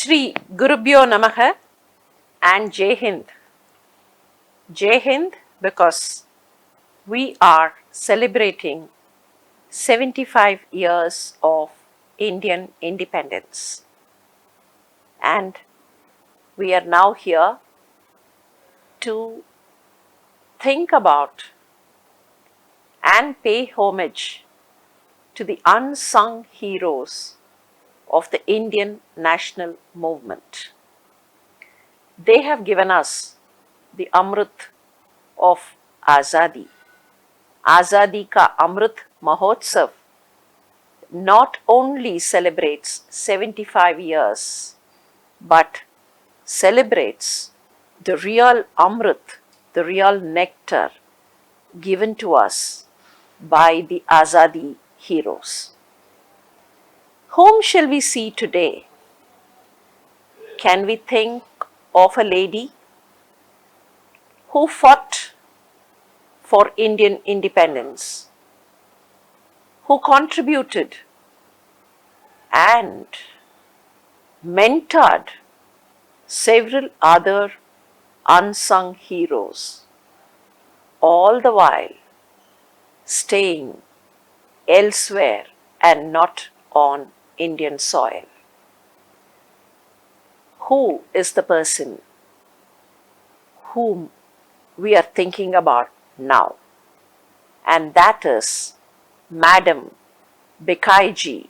Shri Gurubhyo Namaha and Jai Hind. Jai Hind because we are celebrating 75 years of Indian independence. And we are now here to think about and pay homage to the unsung heroes of the Indian national movement. They have given us the Amrit of Azadi. Azadi ka Amrit Mahotsav not only celebrates 75 years, but celebrates the real Amrit, the real nectar given to us by the Azadi heroes. Whom shall we see today? Can we think of a lady who fought for Indian independence, who contributed and mentored several other unsung heroes, all the while staying elsewhere and not on Indian soil? Who is the person whom we are thinking about now? And that is Madam Bikaiji,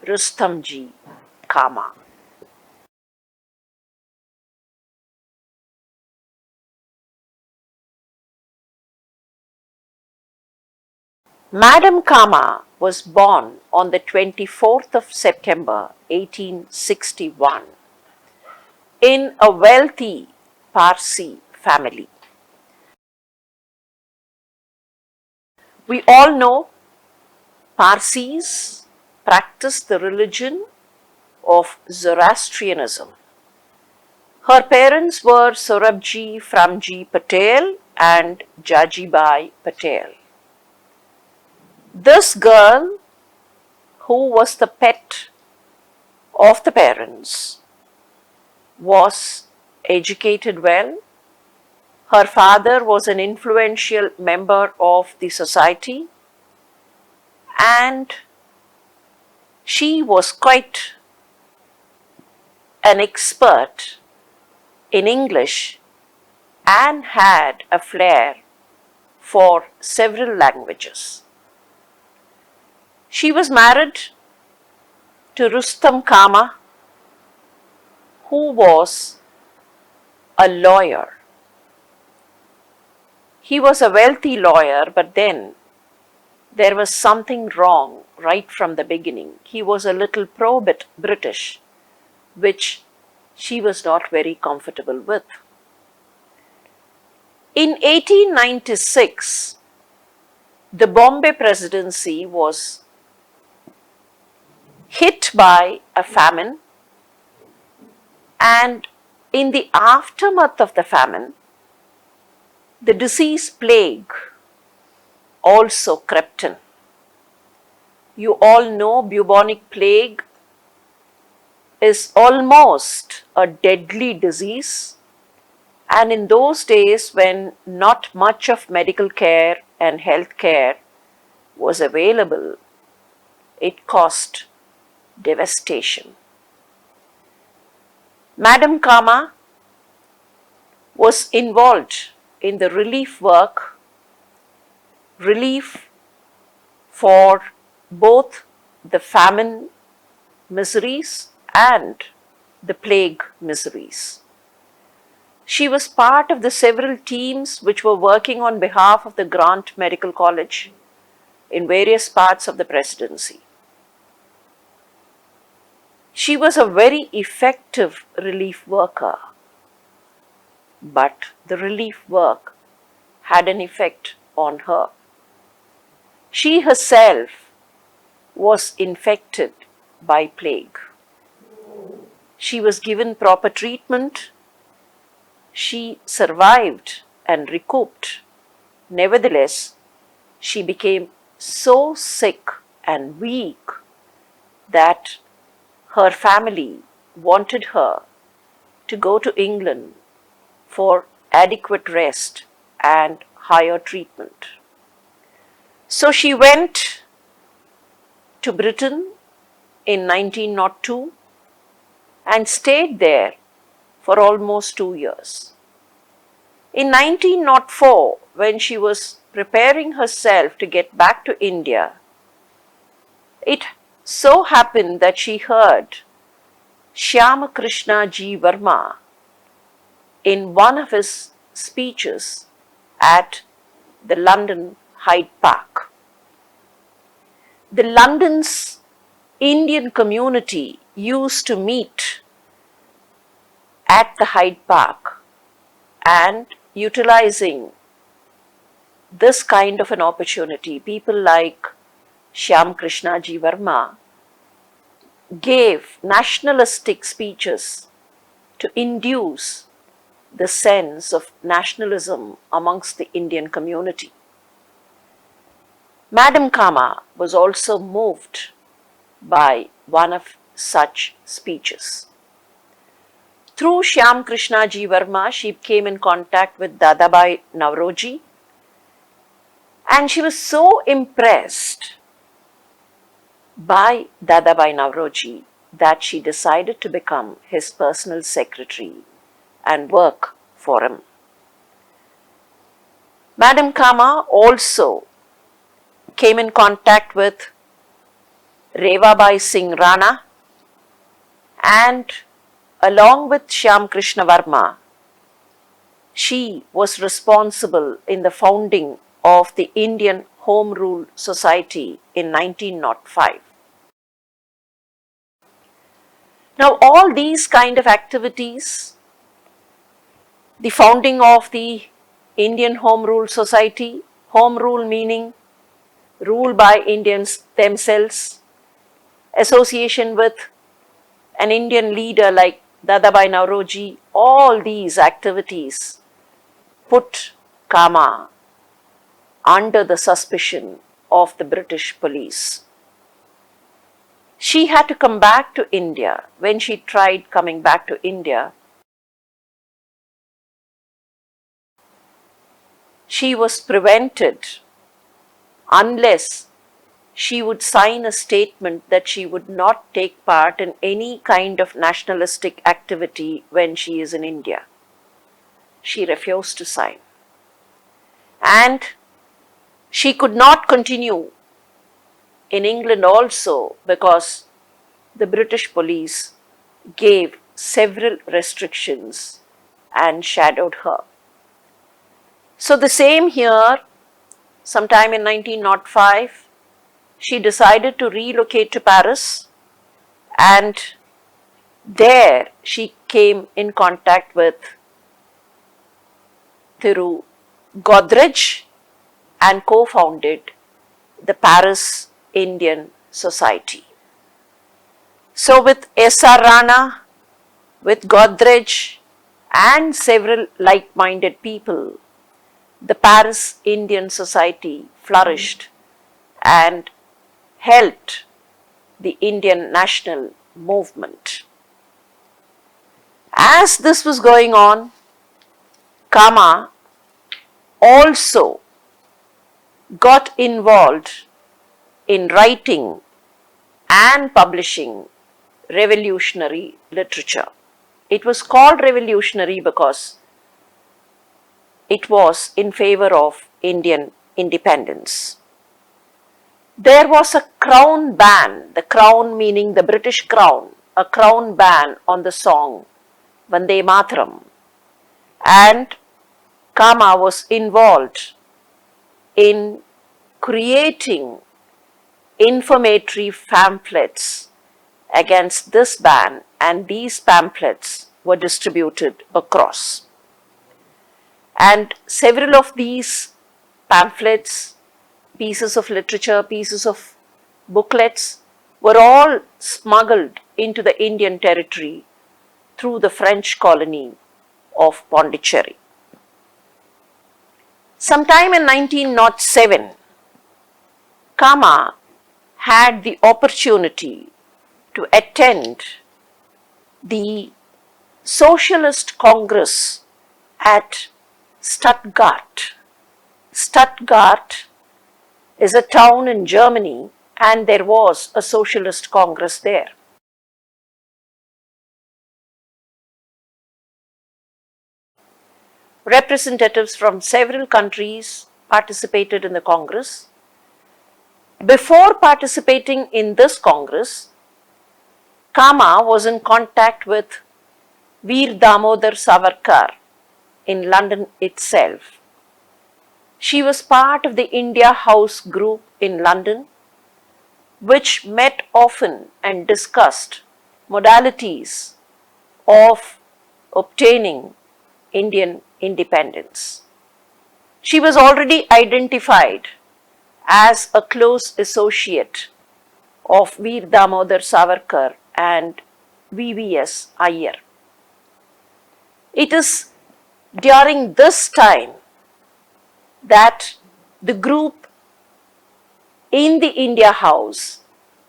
Rustomji, Cama. Madam Cama was born on the 24th of September 1861 in a wealthy Parsi family. We all know Parsis practiced the religion of Zoroastrianism. Her parents were Sorabji Framji Patel and Jajibai Patel. This girl, who was the pet of the parents, was educated well. Her father was an influential member of the society, and she was quite an expert in English and had a flair for several languages. She was married to Rustom Cama, who was a lawyer. He was a wealthy lawyer, but then there was something wrong right from the beginning. He was a little pro-British, which she was not very comfortable with. In 1896, the Bombay presidency was hit by a famine, and in the aftermath of the famine, the disease plague also crept in. You all know bubonic plague is almost a deadly disease, and in those days when not much of medical care and health care was available, it caused devastation. Madam Cama was involved in the relief work, relief for both the famine miseries and the plague miseries. She was part of the several teams which were working on behalf of the Grant Medical College in various parts of the presidency. She was a very effective relief worker, but the relief work had an effect on her. She herself was infected by plague. She was given proper treatment. She survived and recouped. Nevertheless, she became so sick and weak that her family wanted her to go to England for adequate rest and higher treatment. So she went to Britain in 1902 and stayed there for almost 2 years. In 1904, when she was preparing herself to get back to India, it so happened that she heard Shyamakrishna Ji Varma in one of his speeches at the London Hyde Park. The London's Indian community used to meet at the Hyde Park, and utilizing this kind of an opportunity, people like Shyam Krishna Ji Varma gave nationalistic speeches to induce the sense of nationalism amongst the Indian community. Madam Cama was also moved by one of such speeches. Through Shyam Krishna Ji Varma, she came in contact with Dadabhai Naoroji, and she was so impressed by Dadabhai Naoroji that she decided to become his personal secretary and work for him. Madam Cama also came in contact with Revabai Singh Rana, and along with Shyam Krishna Varma, she was responsible in the founding of the Indian Home Rule Society in 1905. Now, all these kind of activities, the founding of the Indian Home Rule Society, home rule meaning rule by Indians themselves, association with an Indian leader like Dadabhai Naoroji, all these activities put Cama under the suspicion of the British police. She had to come back to India. When she tried coming back to India, she was prevented unless she would sign a statement that she would not take part in any kind of nationalistic activity when she is in India. She refused to sign. And she could not continue in England also because the British police gave several restrictions and shadowed her. So the same here, sometime in 1905, she decided to relocate to Paris, and there she came in contact with Thiru Godrej and co-founded the Paris Indian Society. So with S.R. Rana, with Godrej and several like-minded people, the Paris Indian Society flourished and helped the Indian national movement. As this was going on, Cama also got involved in writing and publishing revolutionary literature. It was called revolutionary because it was in favor of Indian independence. There was a crown ban, the crown meaning the British crown, a crown ban on the song Vande Mataram, and Cama was involved in creating informatory pamphlets against this ban, and these pamphlets were distributed across. And several of these pamphlets, pieces of literature, pieces of booklets were all smuggled into the Indian territory through the French colony of Pondicherry. Sometime in 1907, Cama had the opportunity to attend the Socialist Congress at Stuttgart. Stuttgart is a town in Germany, and there was a Socialist Congress there. Representatives from several countries participated in the Congress. Before participating in this Congress, Cama was in contact with Veer Damodar Savarkar in London itself. She was part of the India House group in London, which met often and discussed modalities of obtaining Indian independence. She was already identified as a close associate of Veer Damodar Savarkar and VVS Iyer. It is during this time that the group in the India House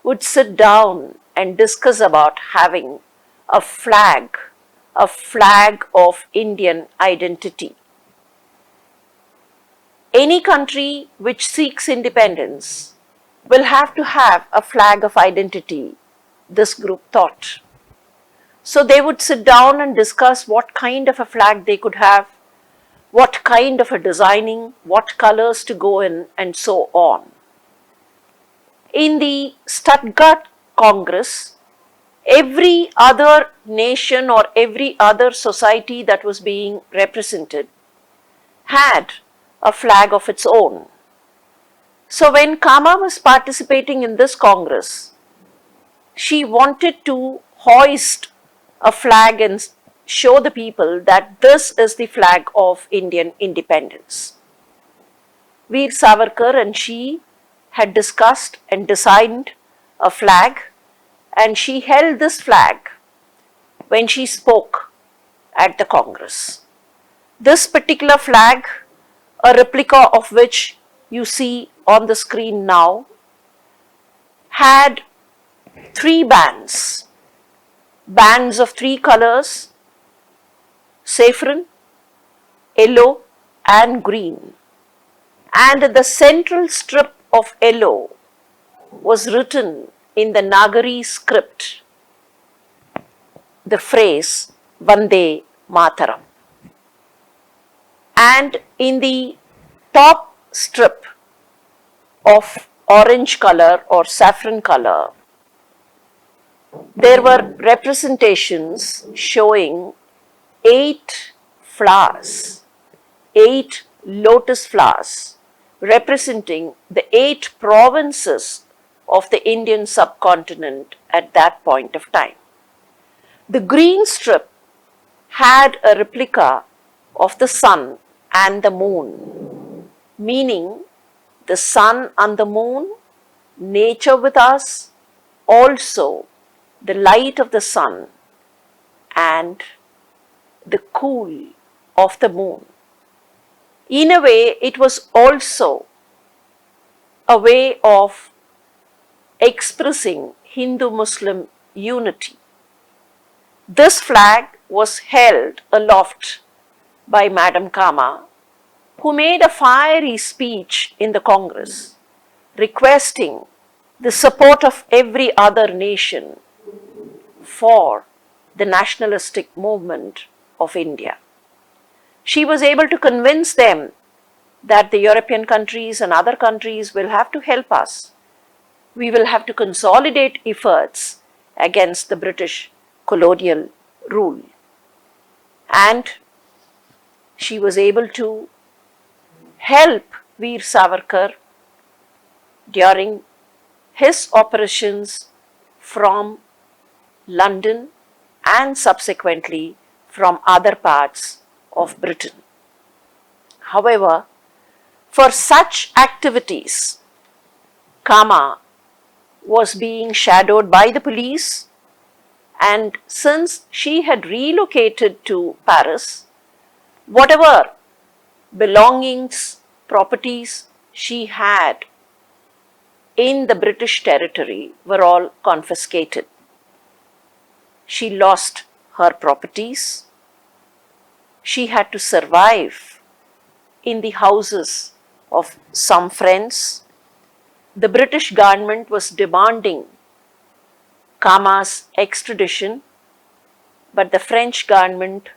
would sit down and discuss about having a flag of Indian identity. Any country which seeks independence will have to have a flag of identity, this group thought. So they would sit down and discuss what kind of a flag they could have, what kind of a designing, what colors to go in, and so on. In the Stuttgart Congress, every other nation or every other society that was being represented had a flag of its own. So when Cama was participating in this Congress, she wanted to hoist a flag and show the people that this is the flag of Indian independence. Veer Savarkar and she had discussed and designed a flag, and she held this flag when she spoke at the Congress. This particular flag, a replica of which you see on the screen now, had 3 bands of 3 colors: saffron, yellow, and green. And the central strip of yellow was written in the Nagari script the phrase Vande Mataram. And in the top strip of orange color or saffron color, there were representations showing 8 flowers, 8 lotus flowers, representing the 8 provinces of the Indian subcontinent at that point of time. The green strip had a replica of the sun and the moon, meaning the sun and the moon, nature with us, also the light of the sun and the cool of the moon. In a way, it was also a way of expressing Hindu-Muslim unity. This flag was held aloft by Madam Cama, who made a fiery speech in the Congress, requesting the support of every other nation for the nationalistic movement of India. She was able to convince them that the European countries and other countries will have to help us. We will have to consolidate efforts against the British colonial rule. And she was able to help Veer Savarkar during his operations from London and subsequently from other parts of Britain. However, for such activities, Cama was being shadowed by the police, and since she had relocated to Paris, whatever belongings, properties she had in the British territory were all confiscated. She lost her properties. She had to survive in the houses of some friends. The British government was demanding Cama's extradition, but the French government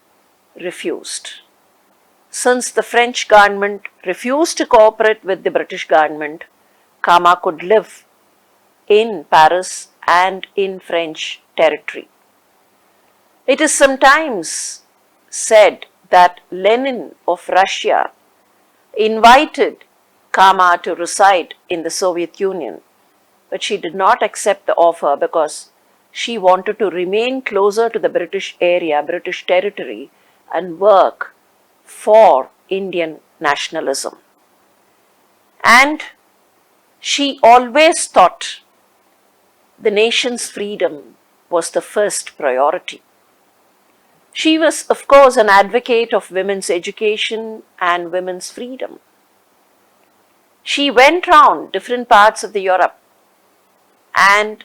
refused. Since the French government refused to cooperate with the British government, Cama could live in Paris and in French territory. It is sometimes said that Lenin of Russia invited Cama to reside in the Soviet Union, but she did not accept the offer because she wanted to remain closer to the British area, British territory, and work for Indian nationalism. And she always thought the nation's freedom was the first priority. She was, of course, an advocate of women's education and women's freedom. She went round different parts of the Europe and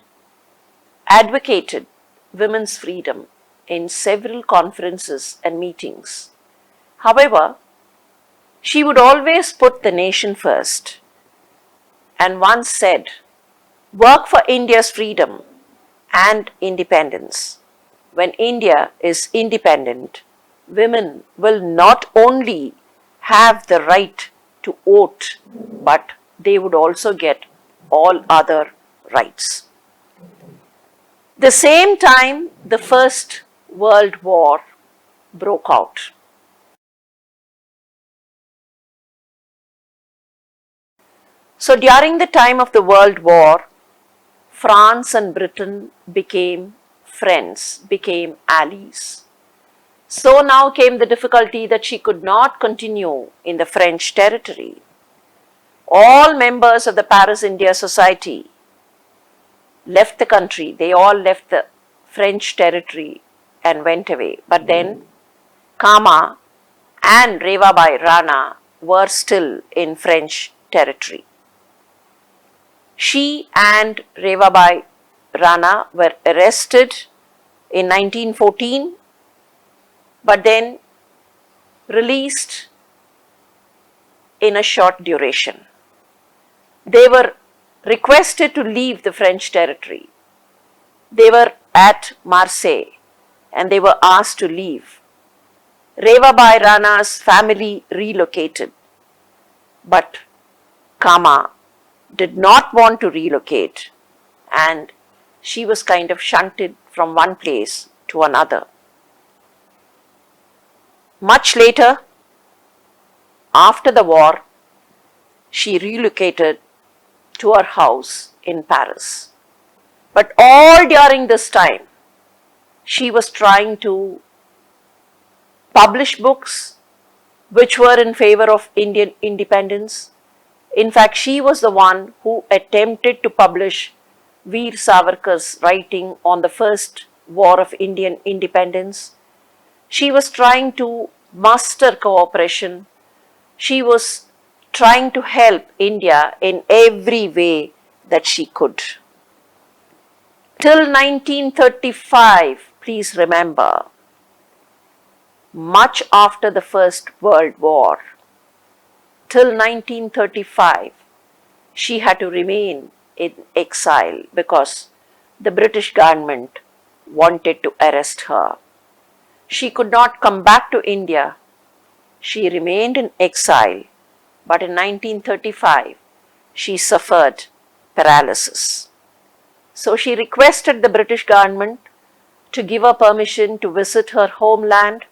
advocated women's freedom in several conferences and meetings. However, she would always put the nation first and once said, "Work for India's freedom and independence. When India is independent, women will not only have the right to vote, but they would also get all other rights." The same time, the First World War broke out. So during the time of the World War, France and Britain became friends, became allies. So now came the difficulty that she could not continue in the French territory. All members of the Paris India Society left the country. They all left the French territory and went away. But then Cama and Revabai Rana were still in French territory. She and Revabai Rana were arrested in 1914, but then released in a short duration. They were requested to leave the French territory. They were at Marseille and they were asked to leave. Revabai Rana's family relocated, but Cama did not want to relocate and she was kind of shunted from one place to another. Much later, after the war, she relocated to her house in Paris. But all during this time, she was trying to publish books which were in favor of Indian independence. In fact, she was the one who attempted to publish Veer Savarkar's writing on the first war of Indian independence. She was trying to muster cooperation. She was trying to help India in every way that she could. Till 1935, please remember, much after the First World War, till 1935, she had to remain in exile because the British government wanted to arrest her. She could not come back to India. She remained in exile, but in 1935, she suffered paralysis. So she requested the British government to give her permission to visit her homeland.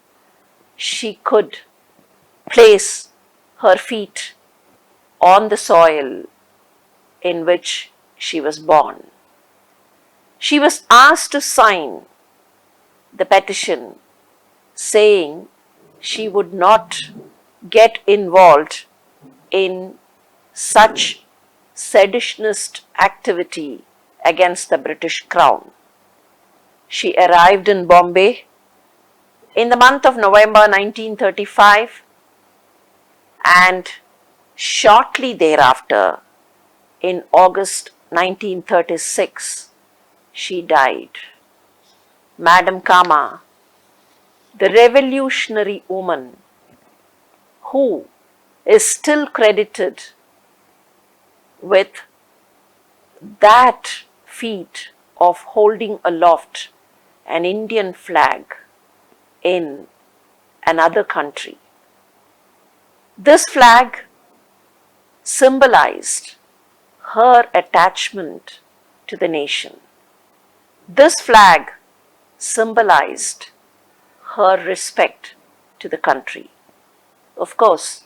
She could place her feet on the soil in which she was born. She was asked to sign the petition saying she would not get involved in such seditionist activity against the British Crown. She arrived in Bombay in the month of November 1935 and shortly thereafter, in August 1936, she died. Madam Cama, the revolutionary woman who is still credited with that feat of holding aloft an Indian flag in another country. This flag symbolized her attachment to the nation. This flag symbolized her respect to the country. Of course,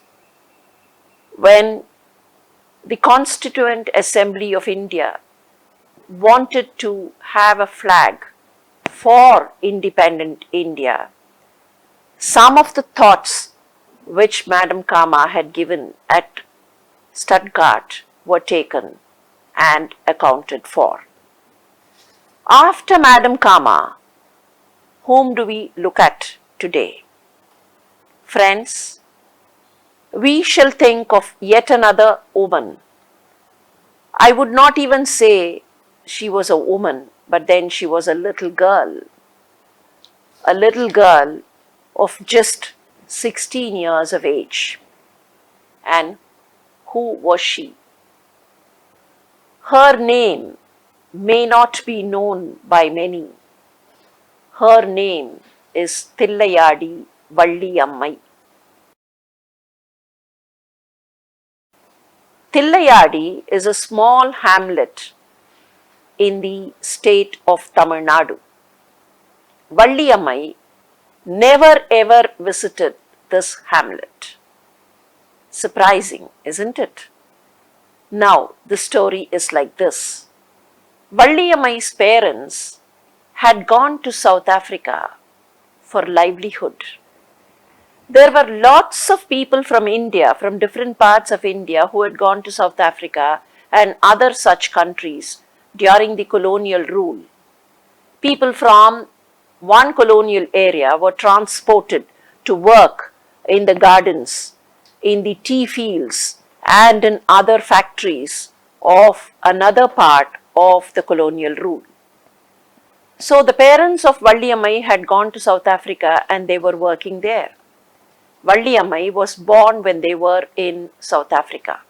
when the Constituent Assembly of India wanted to have a flag for independent India, some of the thoughts which Madam Cama had given at Stuttgart were taken and accounted for. After Madam Cama, whom do we look at today? Friends, we shall think of yet another woman. I would not even say she was a woman, but then she was a little girl of just 16 years of age. And who was she? Her name may not be known by many. Her name is Tillayadi Valdiyamai. Tillayadi is a small hamlet in the state of Tamil Nadu. Valliamma never ever visited this hamlet. Surprising, isn't it? Now, the story is like this. Valliammai's parents had gone to South Africa for livelihood. There were lots of people from India, from different parts of India, who had gone to South Africa and other such countries during the colonial rule. People from one colonial area were transported to work in the gardens, in the tea fields, and in other factories of another part of the colonial rule. So the parents of Valliamma had gone to South Africa and they were working there. Valliamma was born when they were in South Africa.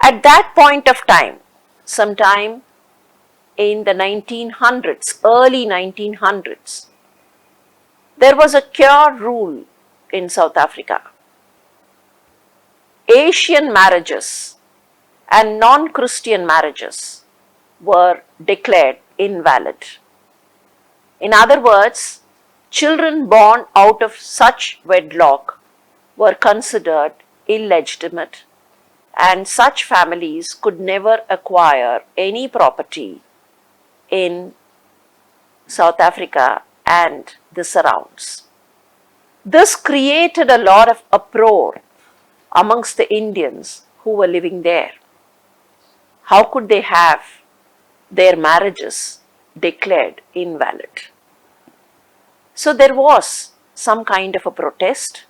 At that point of time, sometime in the 1900s, early 1900s, there was a Khmer rule in South Africa. Asian marriages and non-Christian marriages were declared invalid. In other words, children born out of such wedlock were considered illegitimate, and such families could never acquire any property in South Africa and the surrounds. This created a lot of uproar amongst the Indians who were living there. How could they have their marriages declared invalid? So there was some kind of a protest,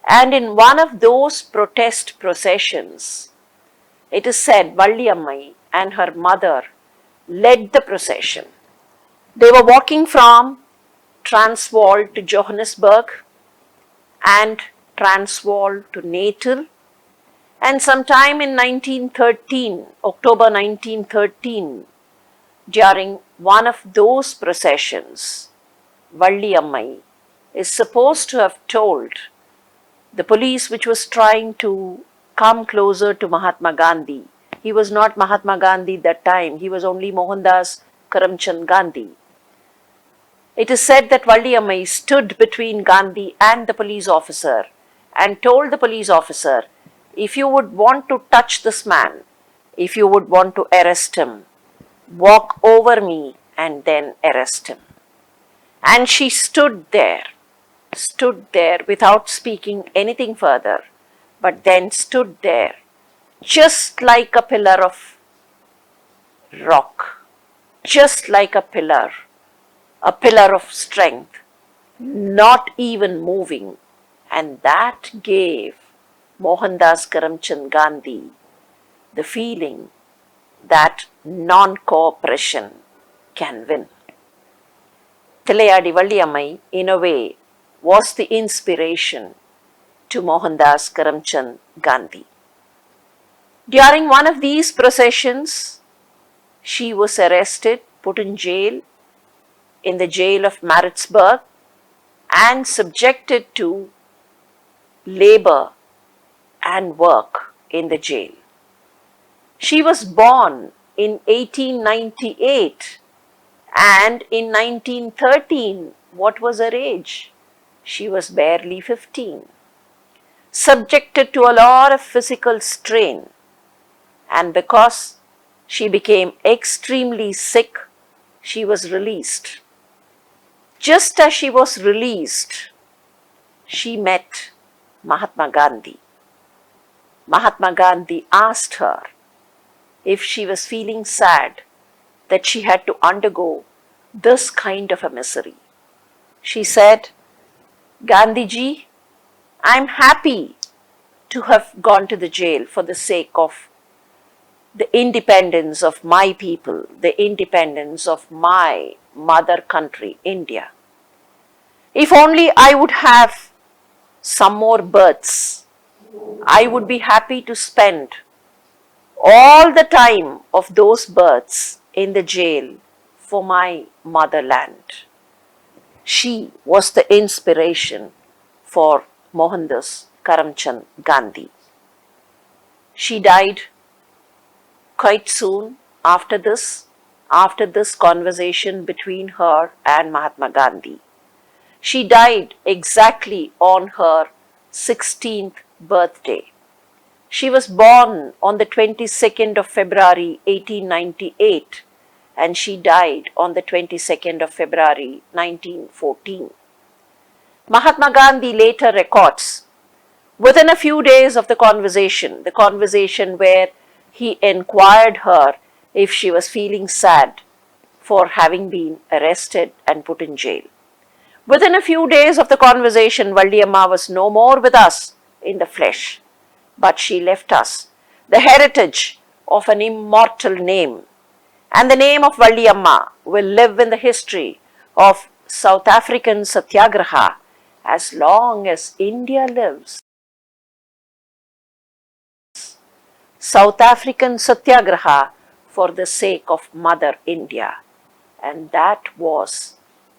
and in one of those protest processions, it is said Valliamma and her mother led the procession. They were walking from Transvaal to Johannesburg and Transvaal to Natal, and sometime in 1913, October 1913, during one of those processions, Valliamma is supposed to have told the police which was trying to come closer to Mahatma Gandhi. He was not Mahatma Gandhi that time, he was only Mohandas Karamchand Gandhi. It is said that Valliamma stood between Gandhi and the police officer and told the police officer, if you would want to touch this man, if you would want to arrest him, walk over me and then arrest him. And she stood there without speaking anything further, but then stood there just like a pillar of rock, just like a pillar of strength, not even moving. And that gave Mohandas Karamchand Gandhi the feeling that non-cooperation can win. Tillayadi Valdiyamai, in a way, was the inspiration to Mohandas Karamchand Gandhi. During one of these processions, she was arrested, put in jail, in the jail of Maritzburg, and subjected to labor and work in the jail. She was born in 1898, and in 1913, what was her age? She was barely 15. Subjected to a lot of physical strain, and because she became extremely sick, she was released. Just as she was released, she met Mahatma Gandhi. Mahatma Gandhi asked her if she was feeling sad that she had to undergo this kind of a misery. She said, Gandhiji, I am happy to have gone to the jail for the sake of the independence of my people, the independence of my mother country, India. If only I would have some more births, I would be happy to spend all the time of those births in the jail for my motherland. She was the inspiration for Mohandas Karamchand Gandhi. She died quite soon after this conversation between her and Mahatma Gandhi. She died exactly on her 16th birthday. She was born on the 22nd of February 1898, and she died on the 22nd of February 1914. Mahatma Gandhi later records, within a few days of the conversation where he inquired her if she was feeling sad for having been arrested and put in jail. Within a few days of the conversation, Valliamma was no more with us in the flesh, but she left us the heritage of an immortal name. And the name of Valliamma will live in the history of South African Satyagraha as long as India lives. South African Satyagraha for the sake of Mother India. And that was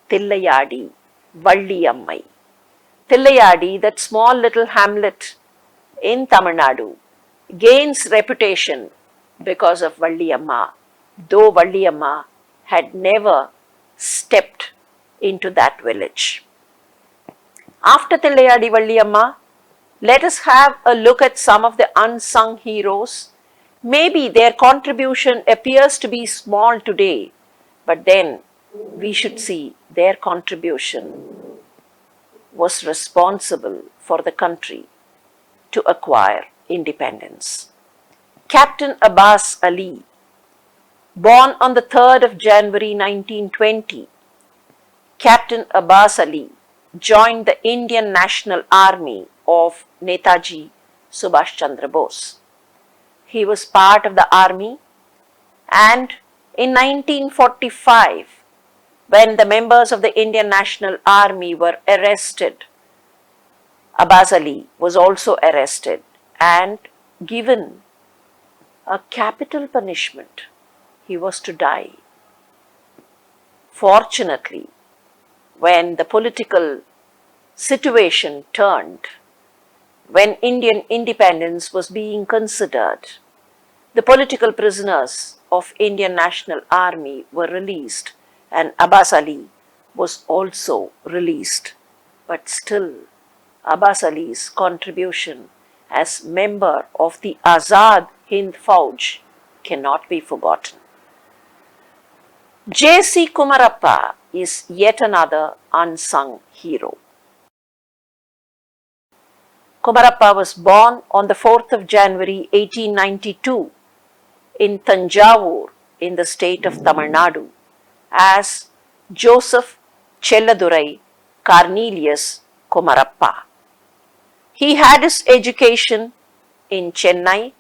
Tillayadi Valdiyamai. Tillayadi, that small little hamlet in Tamil Nadu, gains reputation because of Valliamma, though Valliamma had never stepped into that village. After Tillayadi Valdiyamma, let us have a look at some of the unsung heroes. Maybe their contribution appears to be small today, but then we should see their contribution was responsible for the country to acquire independence. Captain Abbas Ali, born on the 3rd of January 1920, Captain Abbas Ali joined the Indian National Army of Netaji Subhas Chandra Bose. He was part of the army, and in 1945, when the members of the Indian National Army were arrested, Abbas Ali was also arrested and given a capital punishment. He was to die. Fortunately, when the political situation turned, when Indian independence was being considered, the political prisoners of Indian National Army were released and Abbas Ali was also released. But still, Abbas Ali's contribution as member of the Azad Hind Fauj cannot be forgotten. J.C. Kumarappa is yet another unsung hero. Kumarappa was born on the 4th of January 1892 in Thanjavur in the state of Tamil Nadu as Joseph Chelladurai Cornelius Kumarappa. He had his education in Chennai,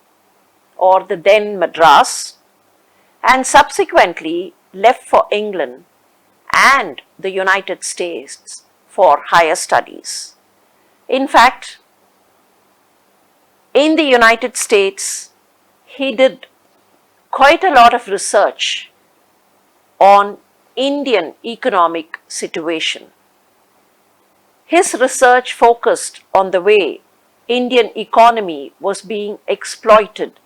or the then Madras, and subsequently left for England and the United States for higher studies. In fact, in the United States, he did quite a lot of research on Indian economic situation. His research focused on the way Indian economy was being exploited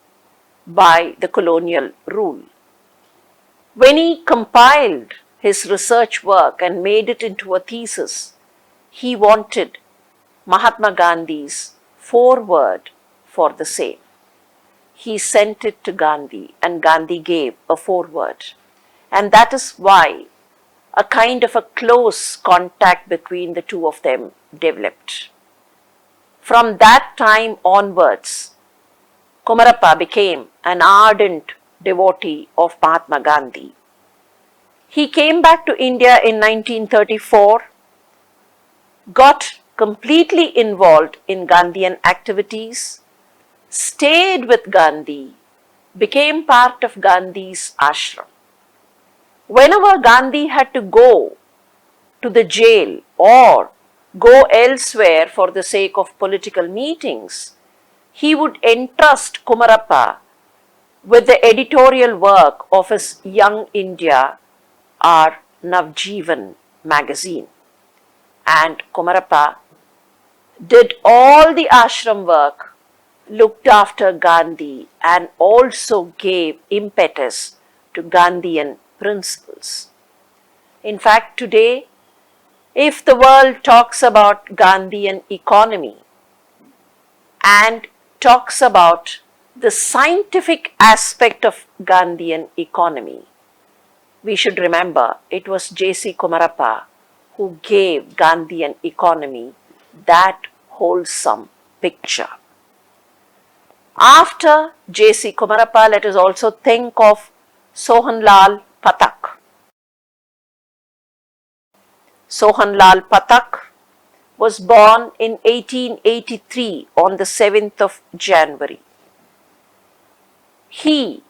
by the colonial rule. When he compiled his research work and made it into a thesis, he wanted Mahatma Gandhi's foreword for the same. He sent it to Gandhi and Gandhi gave a foreword. And that is why a kind of a close contact between the two of them developed. From that time onwards, Kumarappa became an ardent devotee of Mahatma Gandhi. He came back to India in 1934, got completely involved in Gandhian activities, stayed with Gandhi, became part of Gandhi's ashram. Whenever Gandhi had to go to the jail or go elsewhere for the sake of political meetings, he would entrust Kumarappa with the editorial work of his Young India or Navjeevan magazine. And Kumarappa did all the ashram work, looked after Gandhi, and also gave impetus to Gandhian principles. In fact, today, if the world talks about Gandhian economy and talks about the scientific aspect of Gandhian economy, we should remember it was J.C. Kumarappa who gave Gandhian economy that wholesome picture. After J.C. Kumarappa, let us also think of Sohanlal Patak. Sohanlal Patak was born in 1883 on the 7th of January. He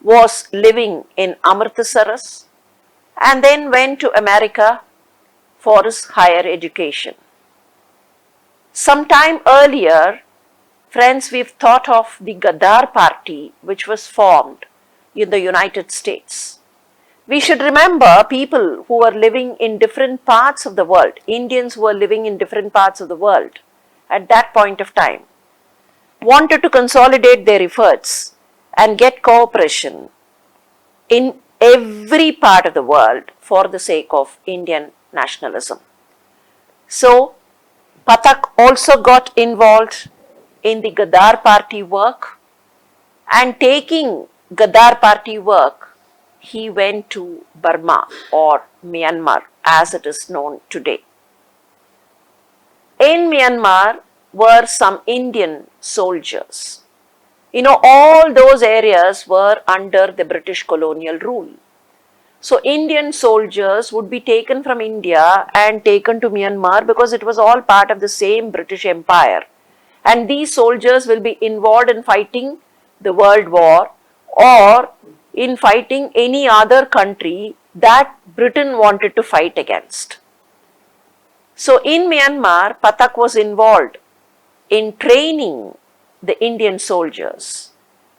was living in Amritsar and then went to America for his higher education. Sometime earlier, friends, we've thought of the Gaddar party which was formed in the United States. We should remember people who were living in different parts of the world, Indians who were living in different parts of the world at that point of time, wanted to consolidate their efforts and get cooperation in every part of the world for the sake of Indian nationalism. So, Patak also got involved in the Gaddar party work, and taking Gaddar party work, he went to Burma or Myanmar as it is known today. In Myanmar were some Indian soldiers. All those areas were under the British colonial rule. So Indian soldiers would be taken from India and taken to Myanmar because it was all part of the same British Empire. And these soldiers will be involved in fighting the World War or in fighting any other country that Britain wanted to fight against. So in Myanmar, Patak was involved in training the Indian soldiers,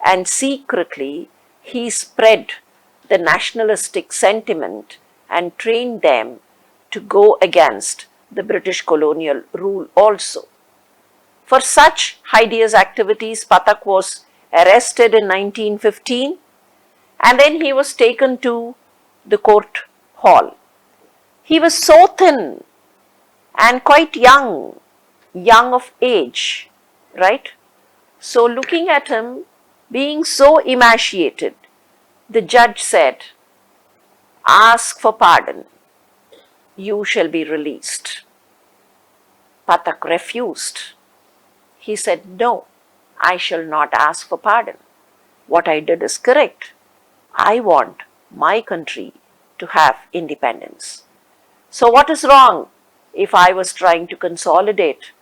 and secretly he spread the nationalistic sentiment and trained them to go against the British colonial rule also. For such hideous activities, Patak was arrested in 1915 and then he was taken to the court hall. He was so thin and quite young of age, right? So looking at him, being so emaciated, the judge said, "Ask for pardon, you shall be released." Patak refused. He said, "No, I shall not ask for pardon. What I did is correct. I want my country to have independence. So what is wrong if I was trying to consolidate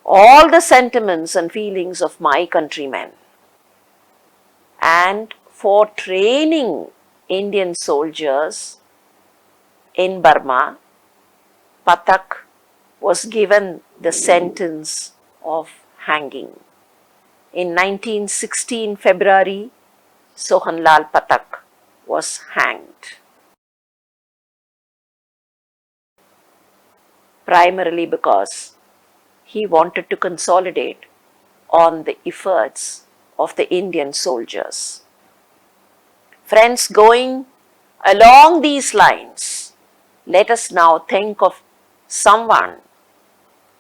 all the sentiments and feelings of my countrymen? And for training Indian soldiers, in Burma, Patak was given the sentence of hanging. In 1916 February, Sohanlal Patak was hanged. Primarily because he wanted to consolidate on the efforts of the Indian soldiers. Friends, going along these lines, let us now think of someone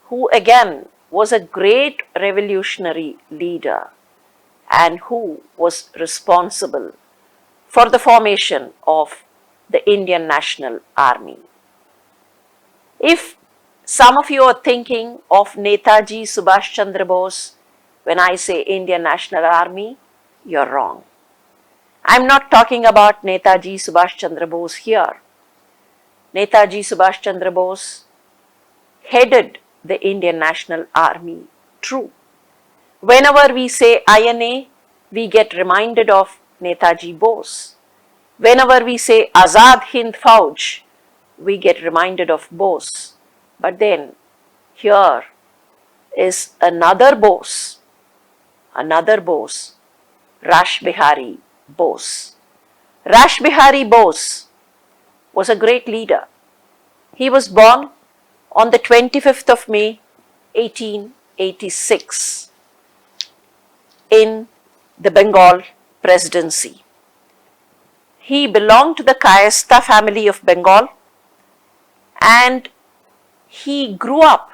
who again was a great revolutionary leader and who was responsible for the formation of the Indian National Army. If some of you are thinking of Netaji Subhas Chandra Bose when I say Indian National Army, you're wrong. I'm not talking about Netaji Subhas Chandra Bose here. Netaji Subhas Chandra Bose headed the Indian National Army, true. Whenever we say INA, we get reminded of Netaji Bose. Whenever we say Azad Hind Fauj, we get reminded of Bose. But then here is another Bose, Rashbihari Bose. Rashbihari Bose was a great leader. He was born on the 25th of May, 1886 in the Bengal Presidency. He belonged to the Kayastha family of Bengal, and he grew up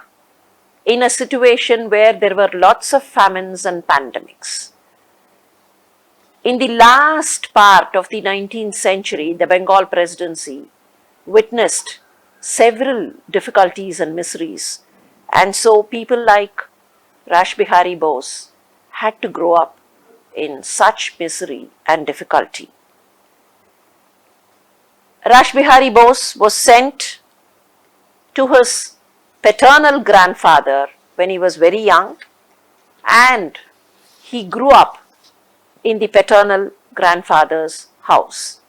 in a situation where there were lots of famines and pandemics. In the last part of the 19th century, the Bengal Presidency witnessed several difficulties and miseries, and so people like Rashbihari Bose had to grow up in such misery and difficulty. Rashbihari Bose was sent to his paternal grandfather when he was very young, and he grew up in the paternal grandfather's house.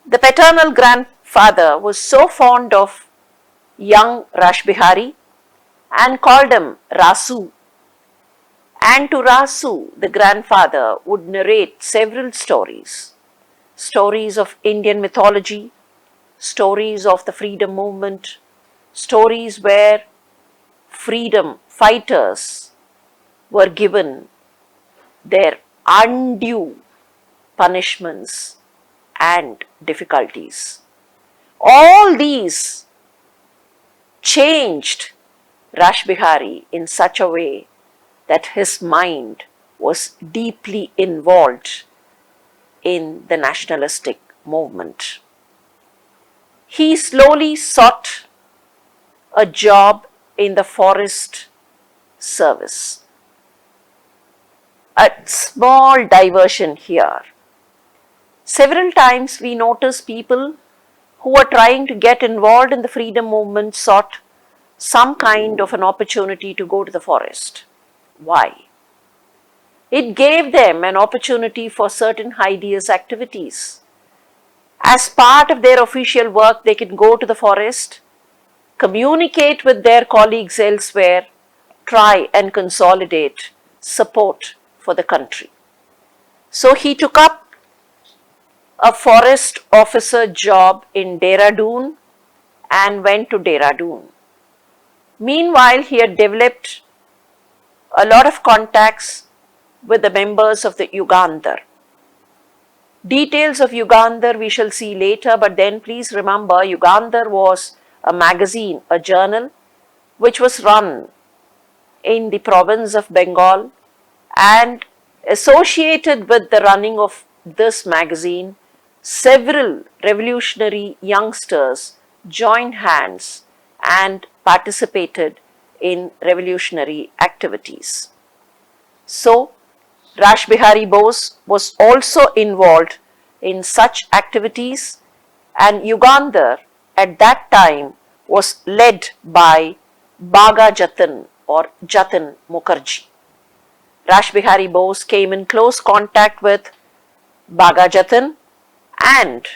The paternal grandfather was so fond of young Rashbihari and called him Rasu. And to Rasu, the grandfather would narrate several stories of Indian mythology, stories of the freedom movement, stories where freedom fighters were given their undue punishments and difficulties. All these changed Rashbihari in such a way that his mind was deeply involved in the nationalistic movement. He slowly sought a job in the forest service. A small diversion here. Several times we notice people who are trying to get involved in the freedom movement sought some kind of an opportunity to go to the forest. Why? It gave them an opportunity for certain ideas activities. As part of their official work, they can go to the forest, communicate with their colleagues elsewhere, try and consolidate support for the country. So he took up a forest officer job in Dehradun and went to Dehradun. Meanwhile, he had developed a lot of contacts with the members of the Yugandhar. Details of Yugandhar we shall see later, but then please remember Yugandhar was a magazine, a journal, which was run in the province of Bengal, and associated with the running of this magazine, several revolutionary youngsters joined hands and participated in revolutionary activities. So, Rashbihari Bose was also involved in such activities, and Yugandhar at that time was led by Baga Jatin or Jatin Mukherjee. Rashbihari Bose came in close contact with Baga Jatin, and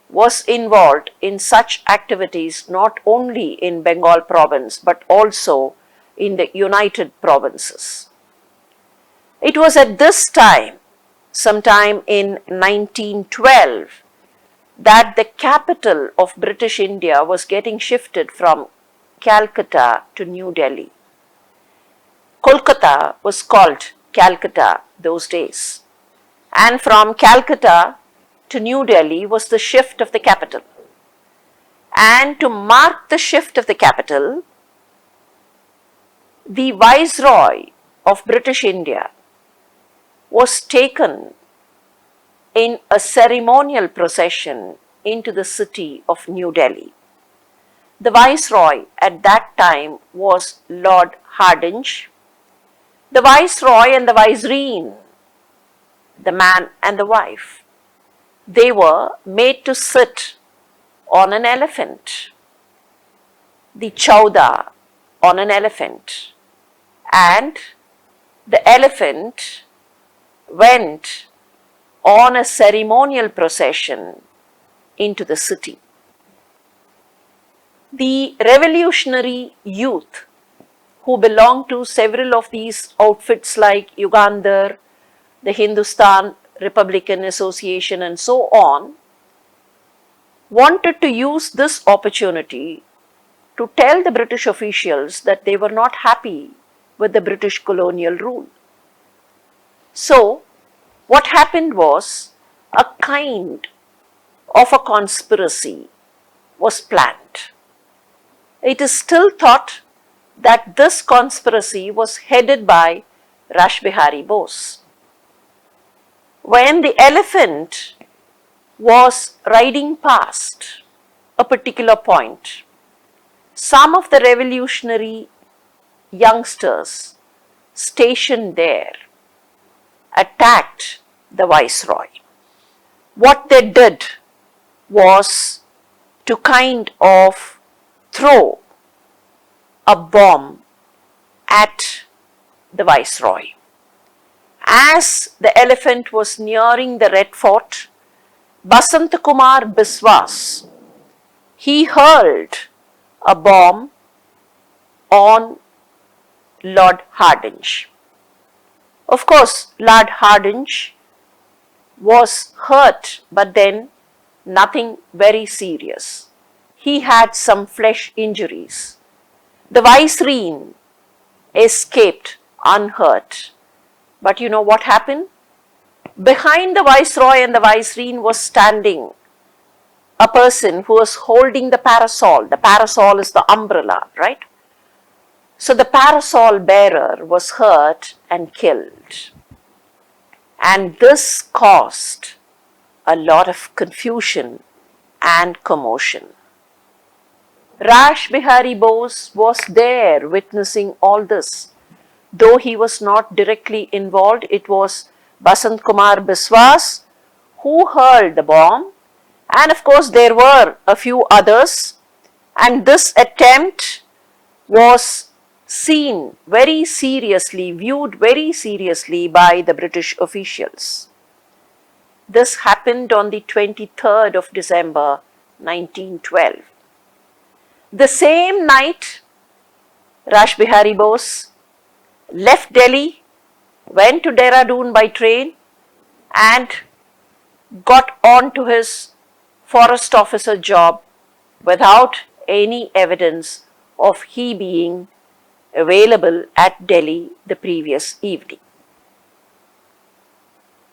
was involved in such activities not only in Bengal province but also in the United Provinces. It was at this time, sometime in 1912, that the capital of British India was getting shifted from Calcutta to New Delhi. Kolkata was called Calcutta those days, and from Calcutta to New Delhi was the shift of the capital. And to mark the shift of the capital, the Viceroy of British India was taken in a ceremonial procession into the city of New Delhi. The Viceroy at that time was Lord Hardinge. The Viceroy and the Vicereine, the man and the wife, they were made to sit on an elephant, the Chowda on an elephant, and the elephant went on a ceremonial procession into the city. The revolutionary youth who belonged to several of these outfits like Ugandar, the Hindustan Republican Association and so on, wanted to use this opportunity to tell the British officials that they were not happy with the British colonial rule. So, what happened was a kind of a conspiracy was planned. It is still thought that this conspiracy was headed by Rashbihari Bose. When the elephant was riding past a particular point, some of the revolutionary youngsters stationed there attacked the Viceroy. What they did was to kind of throw a bomb at the Viceroy. As the elephant was nearing the Red Fort, Basant Kumar Biswas, he hurled a bomb on Lord Hardinge. Of course, Lord Hardinge was hurt, but then nothing very serious. He had some flesh injuries. The Vicereine escaped unhurt. But you know what happened? Behind the Viceroy and the Vicereine was standing a person who was holding the parasol. The parasol is the umbrella, right? So the parasol bearer was hurt and killed. And this caused a lot of confusion and commotion. Rashbihari Bose was there witnessing all this. Though he was not directly involved, it was Basant Kumar Biswas who hurled the bomb. And of course, there were a few others. And this attempt was seen very seriously, viewed very seriously by the British officials. This happened on the 23rd of December, 1912. The same night, Rashbihari Bose left Delhi, went to Dehradun by train and got on to his forest officer job without any evidence of he being available at Delhi the previous evening.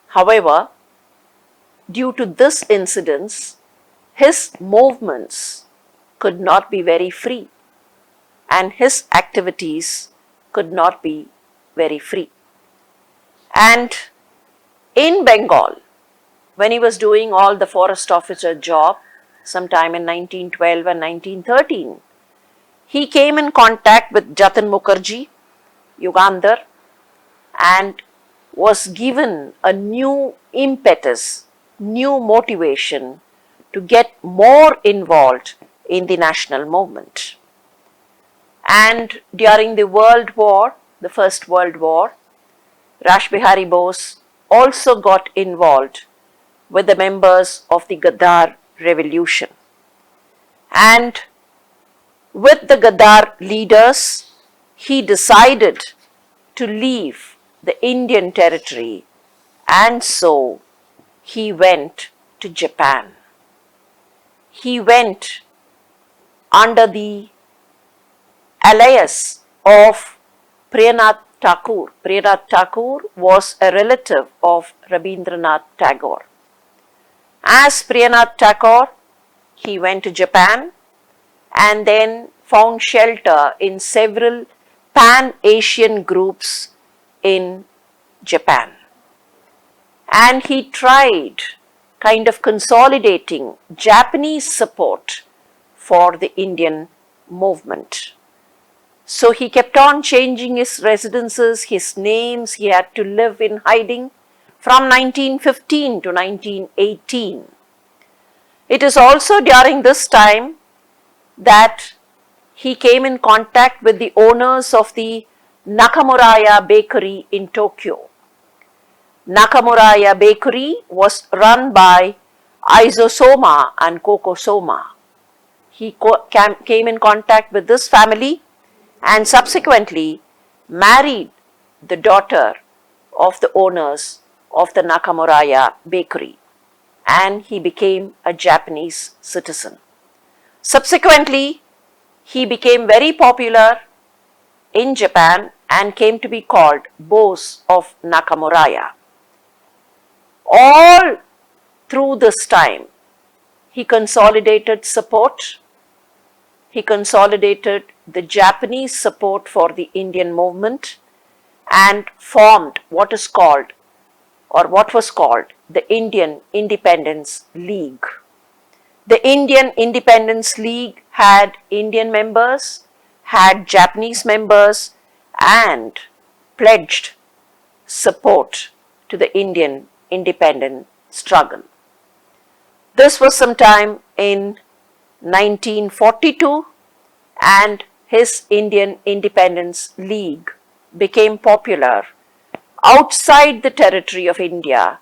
However, due to this incident, his movements could not be very free and his activities could not be very free. And in Bengal, when he was doing all the forest officer job, sometime in 1912 and 1913, he came in contact with Jatan Mukherjee, Ugandar, and was given a new impetus, new motivation to get more involved in the national movement. And during the World War, the First World War, Rashbihari Bose also got involved with the members of the Gaddar revolution. And with the Gaddar leaders, he decided to leave the Indian territory, and so he went to Japan. He went under the alias of Priyanath Thakur. Priyanath Thakur was a relative of Rabindranath Tagore. As Priyanath Thakur, he went to Japan and then found shelter in several Pan-Asian groups in Japan. And he tried kind of consolidating Japanese support for the Indian movement. So he kept on changing his residences, his names. He had to live in hiding from 1915 to 1918. It is also during this time that he came in contact with the owners of the Nakamuraya bakery in Tokyo. Nakamuraya bakery was run by Aizosoma and Kokosoma. He came in contact with this family and subsequently married the daughter of the owners of the Nakamuraya bakery, and he became a Japanese citizen. Subsequently, he became very popular in Japan and came to be called Bose of Nakamuraya. All through this time, he consolidated support. He consolidated the Japanese support for the Indian movement and formed what was called the Indian Independence League. The Indian Independence League had Indian members, had Japanese members, and pledged support to the Indian independent struggle. This was sometime in 1942, and his Indian Independence League became popular outside the territory of India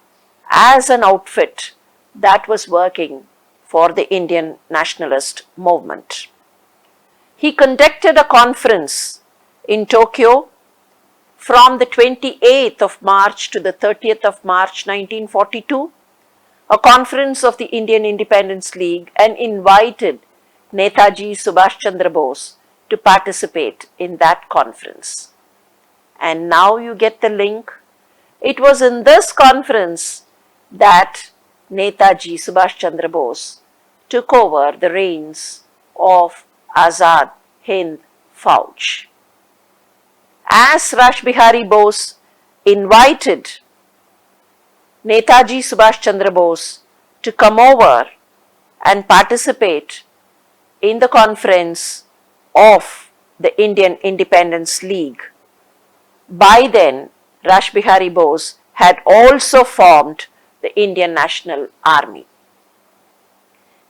as an outfit that was working for the Indian nationalist movement. He conducted a conference in Tokyo from the 28th of March to the 30th of March 1942, a conference of the Indian Independence League, and invited Netaji Subhas Chandra Bose to participate in that conference. And now you get the link. It was in this conference that Netaji Subhas Chandra Bose took over the reins of Azad Hind Fauj. As Rashbihari Bose invited Netaji Subhas Chandra Bose to come over and participate in the conference of the Indian Independence League, by then Rashbihari Bose had also formed the Indian National Army.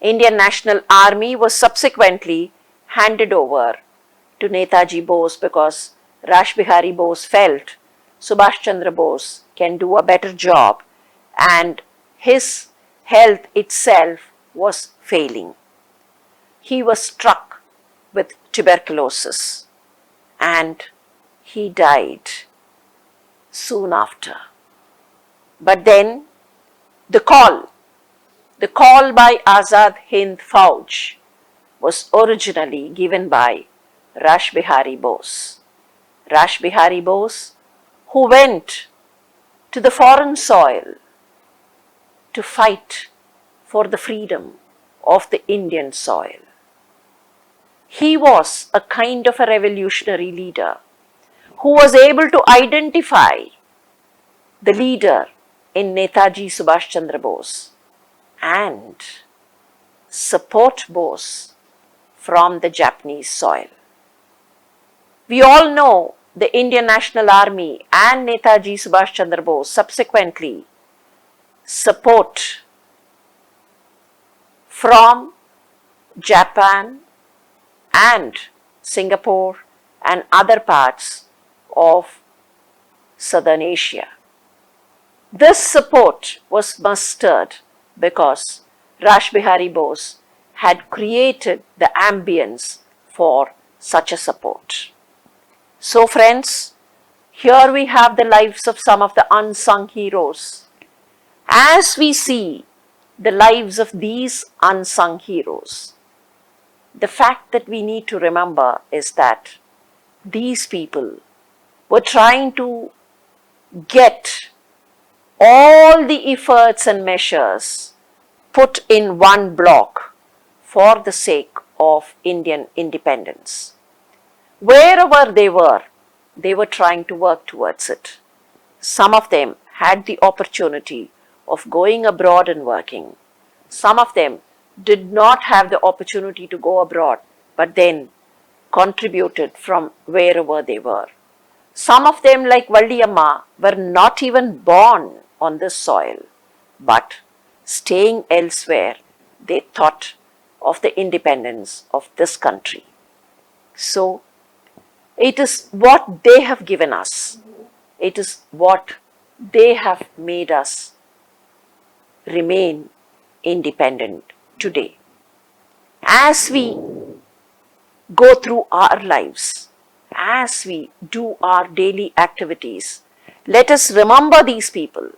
Indian National Army was subsequently handed over to Netaji Bose because Rashbihari Bose felt Subhash Chandra Bose can do a better job and his health itself was failing. He was struck with tuberculosis and he died soon after. But then the call by Azad Hind Fauj was originally given by Rashbihari Bose. Rashbihari Bose, who went to the foreign soil to fight for the freedom of the Indian soil. He was a kind of a revolutionary leader who was able to identify the leader in Netaji Subhas Chandra Bose and support Bose from the Japanese soil. We all know the Indian National Army and Netaji Subhas Chandra Bose subsequently support from Japan and Singapore and other parts of Southern Asia. This support was mustered because Rashbihari Bose had created the ambience for such a support. So friends, here we have the lives of some of the unsung heroes. As we see the lives of these unsung heroes, the fact that we need to remember is that these people were trying to get all the efforts and measures put in one block for the sake of Indian independence. Wherever they were trying to work towards it. Some of them had the opportunity of going abroad and working. Some of them did not have the opportunity to go abroad, but then contributed from wherever they were. Some of them, like Valliamma, were not even born on this soil, but staying elsewhere, they thought of the independence of this country. So, it is what they have given us. It is what they have made us remain independent today. As we go through our lives, as we do our daily activities, let us remember these people.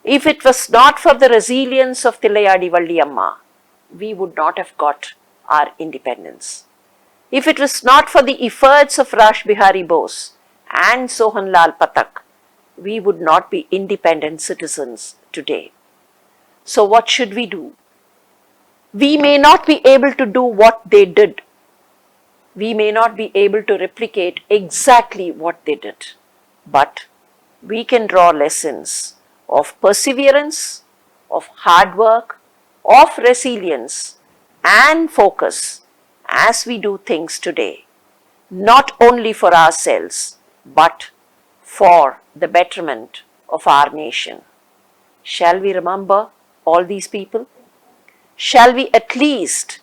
If it was not for the resilience of Tillayadi Valdiyamai, we would not have got our independence. If it was not for the efforts of Rashbihari Bose and Sohanlal Patak, we would not be independent citizens today. So what should we do? We may not be able to do what they did. We may not be able to replicate exactly what they did. But we can draw lessons of perseverance, of hard work, of resilience and focus as we do things today, not only for ourselves, but for the betterment of our nation. Shall we remember all these people? Shall we at least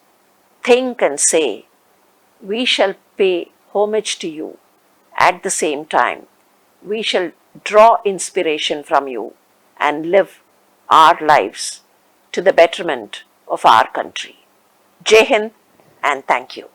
think and say, we shall pay homage to you. At the same time, we shall draw inspiration from you and live our lives to the betterment of our country. Jai Hind and thank you.